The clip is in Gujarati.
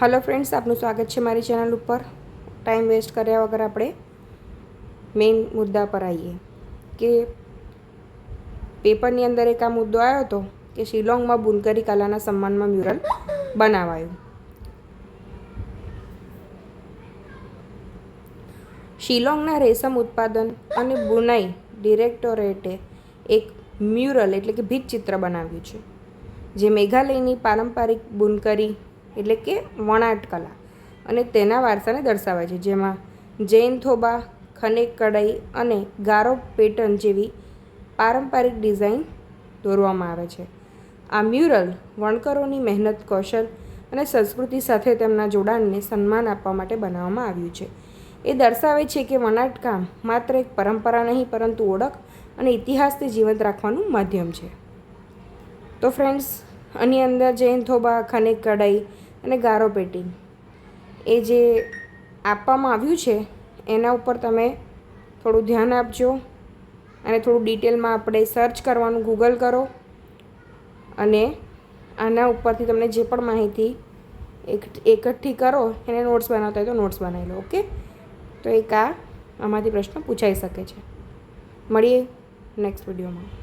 हेलो फ्रेंड्स, आपનું સ્વાગત છે મારી ચેનલ ઉપર। ટાઈમ વેસ્ટ કર્યા વગર આપણે મેઇન મુદ્દા પર આવીએ કે પેપરની અંદર એક આ મુદ્દો આવ્યો હતો કે શિલોંગમાં બુનકરી કલાના સન્માનમાં મ્યુરલ બનાવાયું। શિલોંગના રેશમ ઉત્પાદન અને બુનાઈ ડિરેક્ટોરેટે એક મ્યુરલ એટલે કે ભીંતચિત્ર બનાવ્યું છે જે મેઘાલયની પારંપરિક બુનકરી એટલે કે વણાટ કલા અને તેના વારસાને દર્શાવે છે, જેમાં જૈન થોબા, ખનેક કઢાઈ અને ગારો પેટર્ન જેવી પારંપરિક ડિઝાઇન દોરવામાં આવે છે। આ મ્યુરલ વણકરોની મહેનત, કૌશલ અને સંસ્કૃતિ સાથે તેમના જોડાણને સન્માન આપવા માટે બનાવવામાં આવ્યું છે। એ દર્શાવે છે કે વણાટકામ માત્ર એક પરંપરા નહીં પરંતુ ઓળખ અને ઇતિહાસને જીવંત રાખવાનું માધ્યમ છે। તો ફ્રેન્ડ્સ, આની અંદર જૈન થોબા, ખનેક કઢાઈ અને ગારો પેટિંગ એ જે આપવામાં આવ્યું છે એના ઉપર તમે થોડું ધ્યાન આપજો અને થોડું ડિટેલમાં આપણે સર્ચ કરવાનું, ગૂગલ કરો અને આના ઉપરથી તમને જે પણ માહિતી એકઠી કરો એને નોટ્સ બનાવતા હોય તો નોટ્સ બનાવી લો। ઓકે, તો એક આમાંથી પ્રશ્ન પૂછાઈ શકે છે। મળીએ નેક્સ્ટ વિડીયોમાં।